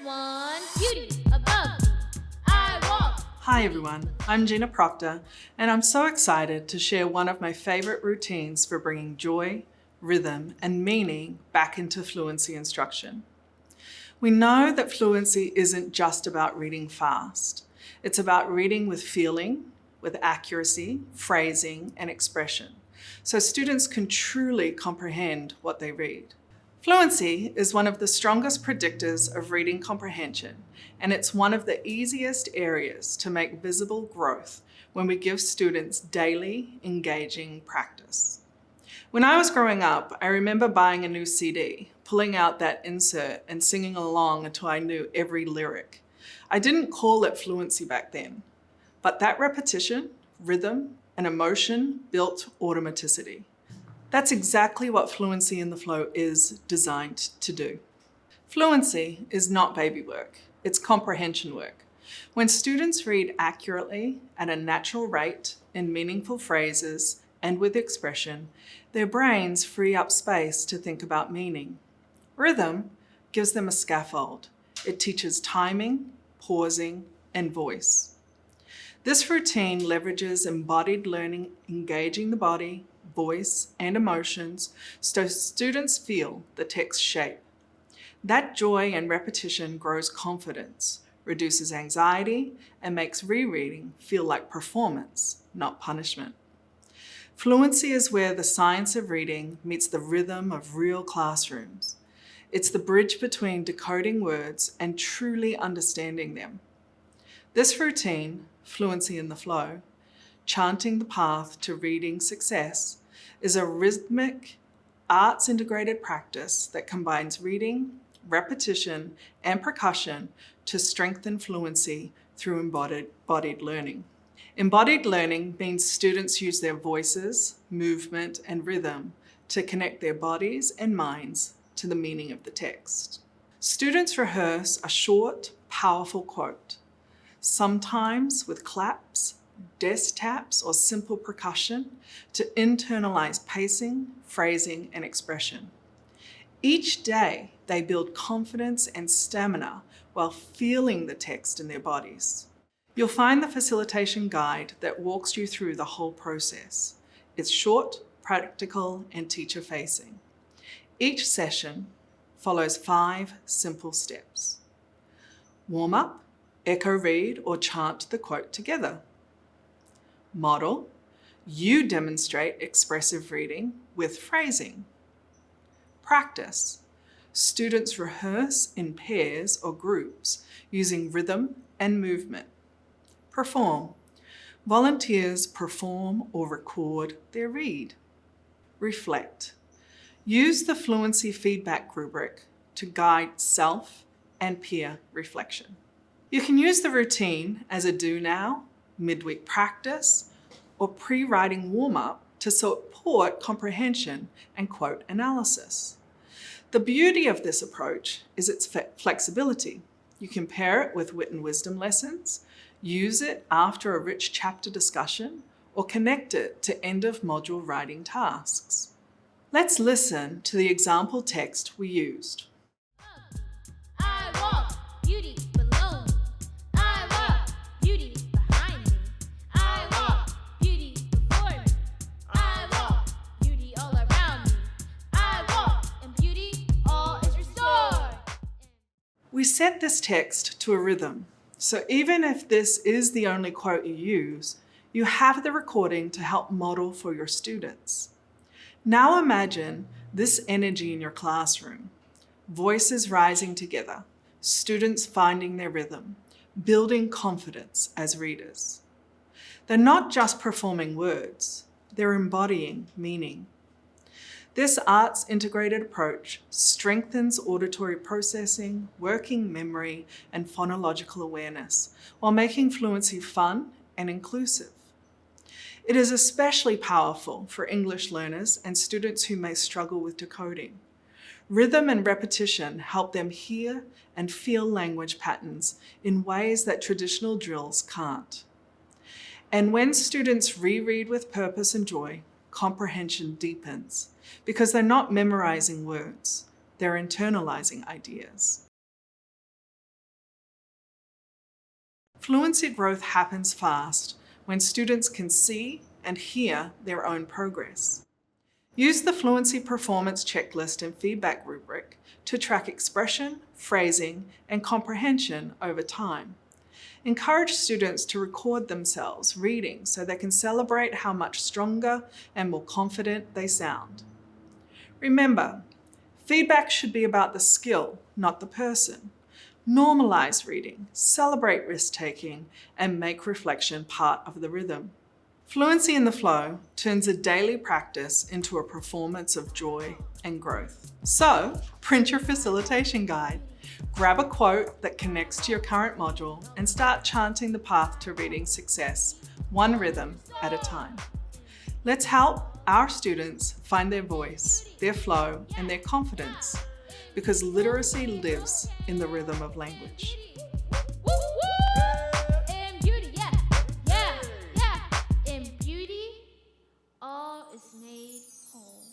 one, beauty above me. I walk. Hi everyone, I'm Gena Proctor, and I'm so excited to share one of my favorite routines for bringing joy, rhythm, and meaning back into fluency instruction. We know that fluency isn't just about reading fast. It's about reading with feeling, with accuracy, phrasing, and expression, so students can truly comprehend what they read. Fluency is one of the strongest predictors of reading comprehension, and it's one of the easiest areas to make visible growth when we give students daily, engaging practice. When I was growing up, I remember buying a new CD, pulling out that insert and singing along until I knew every lyric. I didn't call it fluency back then, but that repetition, rhythm, and emotion built automaticity. That's exactly what Fluency in the Flow is designed to do. Fluency is not baby work, it's comprehension work. When students read accurately, at a natural rate, in meaningful phrases, and with expression, their brains free up space to think about meaning. Rhythm gives them a scaffold. It teaches timing, pausing, and voice. This routine leverages embodied learning, engaging the body, voice, and emotions so students feel the text shape. That joy and repetition grows confidence, reduces anxiety, and makes rereading feel like performance, not punishment. Fluency is where the science of reading meets the rhythm of real classrooms. It's the bridge between decoding words and truly understanding them. This routine, Fluency in the Flow, chanting the path to reading success, is a rhythmic, arts-integrated practice that combines reading, repetition, and percussion to strengthen fluency through embodied learning. Embodied learning means students use their voices, movement, and rhythm to connect their bodies and minds to the meaning of the text. Students rehearse a short, powerful quote, sometimes with claps, desk taps, or simple percussion to internalize pacing, phrasing, and expression. Each day, they build confidence and stamina while feeling the text in their bodies. You'll find the facilitation guide that walks you through the whole process. It's short, practical, and teacher-facing. Each session follows 5 simple steps. Warm up, echo read or chant the quote together. Model, you demonstrate expressive reading with phrasing. Practice, students rehearse in pairs or groups using rhythm and movement. Perform, volunteers perform or record their read. Reflect, use the fluency feedback rubric to guide self and peer reflection. You can use the routine as a do now, midweek practice, or pre-writing warm-up to support comprehension and quote analysis. The beauty of this approach is its flexibility. You can pair it with wit and wisdom lessons, use it after a rich chapter discussion, or connect it to end-of-module writing tasks. Let's listen to the example text we used. I walk, beauty below me. I walk, beauty behind me. I walk, beauty before me. I walk, beauty all around me. I walk, and beauty all is restored. We set this text to a rhythm, so even if this is the only quote you use, you have the recording to help model for your students. Now imagine this energy in your classroom, voices rising together, students finding their rhythm, building confidence as readers. They're not just performing words, they're embodying meaning. This arts-integrated approach strengthens auditory processing, working memory, and phonological awareness, while making fluency fun and inclusive. It is especially powerful for English learners and students who may struggle with decoding. Rhythm and repetition help them hear and feel language patterns in ways that traditional drills can't. And when students reread with purpose and joy, comprehension deepens because they're not memorizing words, they're internalizing ideas. Fluency growth happens fast when students can see and hear their own progress. Use the Fluency Performance Checklist and Feedback Rubric to track expression, phrasing, and comprehension over time. Encourage students to record themselves reading so they can celebrate how much stronger and more confident they sound. Remember, feedback should be about the skill, not the person. Normalize reading, celebrate risk-taking, and make reflection part of the rhythm. Fluency in the Flow turns a daily practice into a performance of joy and growth. So, print your facilitation guide. Grab a quote that connects to your current module and start chanting the path to reading success, one rhythm at a time. Let's help our students find their voice, their flow, and their confidence, because literacy lives in the rhythm of language. In beauty, yeah. In beauty, all is made whole.